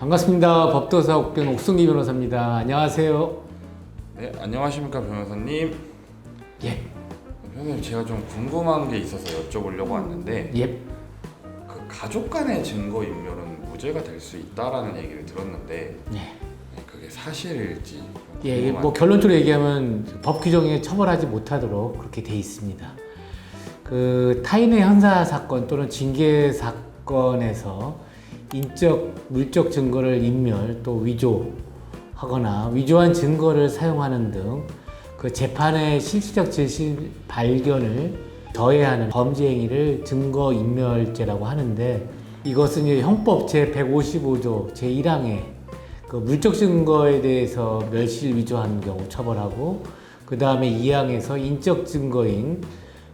반갑습니다. 법도사 옥변 옥승기 변호사입니다. 안녕하세요. 네, 안녕하십니까 변호사님. 예. 변호사님, 제가 좀 궁금한 게 있어서 여쭤보려고 왔는데 예. 그 가족 간의 증거 인멸은 무죄가 될 수 있다라는 얘기를 들었는데 예. 그게 사실일지 예, 궁금한데. 뭐 결론적으로 얘기하면 법 규정에 처벌하지 못하도록 그렇게 돼 있습니다. 그 타인의 형사 사건 또는 징계 사건에서 인적, 물적 증거를 인멸 또 위조하거나 위조한 증거를 사용하는 등 그 재판의 실질적 진실 발견을 저해하는 범죄 행위를 증거인멸죄라고 하는데, 이것은 이제 형법 제155조 제1항에 그 물적 증거에 대해서 멸실 위조하는 경우 처벌하고, 그 다음에 2항에서 인적 증거인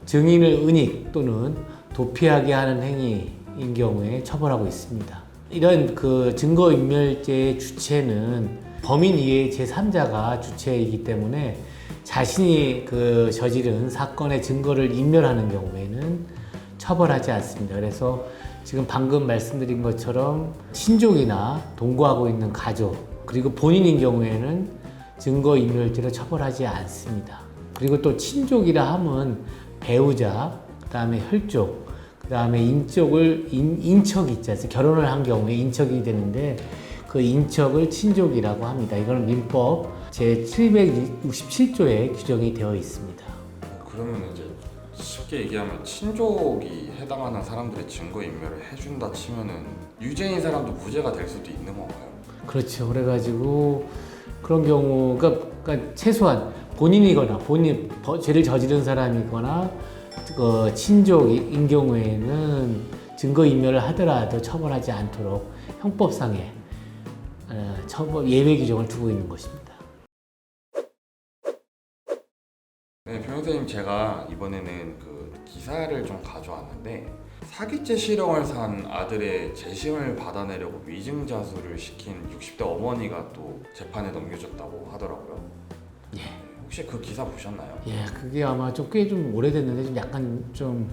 증인을 은닉 또는 도피하게 하는 행위인 경우에 처벌하고 있습니다. 이런 그 증거인멸죄의 주체는 범인 이외의 제3자가 주체이기 때문에 자신이 그 저지른 사건의 증거를 인멸하는 경우에는 처벌하지 않습니다. 그래서 지금 방금 말씀드린 것처럼 친족이나 동거하고 있는 가족, 그리고 본인인 경우에는 증거인멸죄로 처벌하지 않습니다. 그리고 또 친족이라 함은 배우자, 그 다음에 혈족, 그 다음에 인척이 있지 않습니까? 결혼을 한 경우에 인척이 되는데 그 인척을 친족이라고 합니다. 이거는 민법 제767조에 규정이 되어 있습니다. 그러면 이제 쉽게 얘기하면 친족이 해당하는 사람들의 증거 인멸을 해준다 치면은 유죄인 사람도 무죄가 될 수도 있는 건가요? 그렇죠. 그래가지고 그런 경우가 그러니까 최소한 본인이거나 죄를 저지른 사람이거나 그 친족인 경우에는 증거인멸을 하더라도 처벌하지 않도록 형법상의 처벌 예외 규정을 두고 있는 것입니다. 네, 변호사님, 제가 이번에는 그 기사를 좀 가져왔는데 사기죄 실형을 산 아들의 재심을 받아내려고 위증자수를 시킨 60대 어머니가 또 재판에 넘겨졌다고 하더라고요. 예. 혹시 그 기사 보셨나요? 예, 그게 아마 꽤 좀 오래됐는데 좀 약간 좀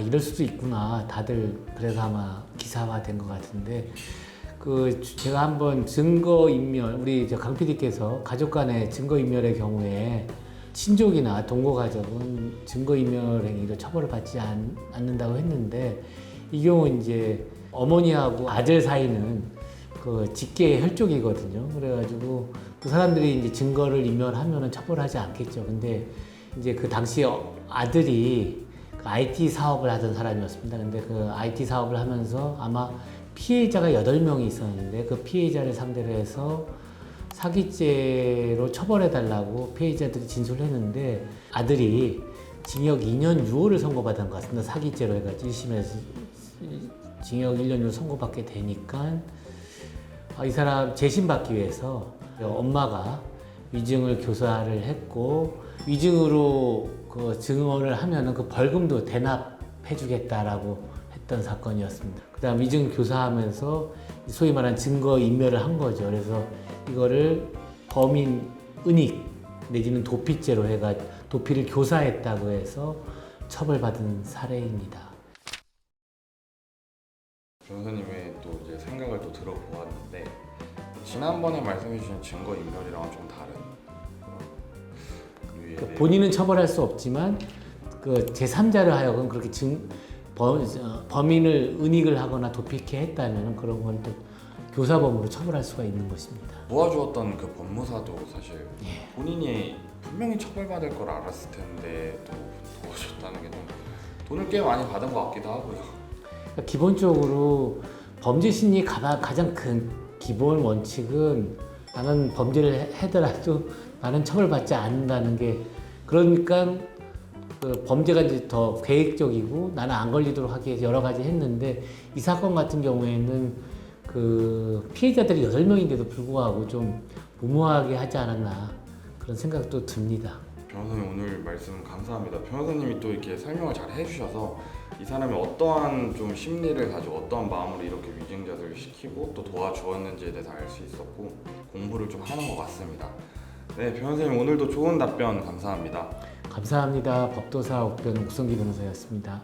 이럴 수도 있구나. 다들 그래서 아마 기사화 된 것 같은데, 그 제가 한번 증거인멸, 우리 강 PD께서 가족 간의 증거인멸의 경우에 친족이나 동거 가족은 증거인멸 행위로 처벌을 받지 않는다고 했는데, 이 경우 이제 어머니하고 아들 사이는 그 직계 혈족이거든요. 그래가지고 그 사람들이 이제 증거를 인멸하면은 처벌하지 않겠죠. 근데 이제 그 당시 아들이 그 IT 사업을 하던 사람이었습니다. 근데 그 IT 사업을 하면서 아마 피해자가 8명이 있었는데 그 피해자를 상대로 해서 사기죄로 처벌해달라고 피해자들이 진술을 했는데, 아들이 징역 2년 6월을 선고받은 것 같습니다. 사기죄로 해가지고 1심에서 징역 1년 6월 선고받게 되니까 이 사람 재심받기 위해서 엄마가 위증을 교사를 했고, 위증으로 그 증언을 하면은 그 벌금도 대납해주겠다라고 했던 사건이었습니다. 그 다음 위증 교사하면서 소위 말하는 증거 인멸을 한 거죠. 그래서 이거를 범인 은닉 내지는 도피죄로 해가 도피를 교사했다고 해서 처벌받은 사례입니다. 변호사님의 또 이제 생각을 또 들어보았는데 지난번에 말씀해주신 증거 인멸이랑은 좀 다른 그러니까 본인은 처벌할 수 없지만 그 제3자를 하여금 그렇게 범인을 은닉을 하거나 도피케 했다면 그런 건 또 교사범으로 처벌할 수가 있는 것입니다. 도와주었던 그 법무사도 사실 예. 본인이 분명히 처벌받을 걸 알았을 텐데 또 도와줬다는 게 좀 돈을 꽤 많이 받은 것 같기도 하고요. 그러니까 기본적으로 범죄 심리 가장 큰 기본 원칙은 나는 범죄를 하더라도 나는 처벌받지 않는다는 게, 그러니까 그 범죄가 이제 더 계획적이고 나는 안 걸리도록 하기 위해서 여러 가지 했는데, 이 사건 같은 경우에는 그 피해자들이 8명인데도 불구하고 좀 무모하게 하지 않았나 그런 생각도 듭니다. 변호사님, 오늘 말씀 감사합니다. 변호사님이 또 이렇게 설명을 잘 해주셔서 이 사람이 어떠한 좀 심리를 가지고 어떠한 마음으로 이렇게 위증자들을 시키고 또 도와주었는지에 대해서 알 수 있었고 공부를 좀 하는 것 같습니다. 네, 변호사님, 오늘도 좋은 답변 감사합니다. 감사합니다. 법도사 옥변 옥성기 변호사였습니다.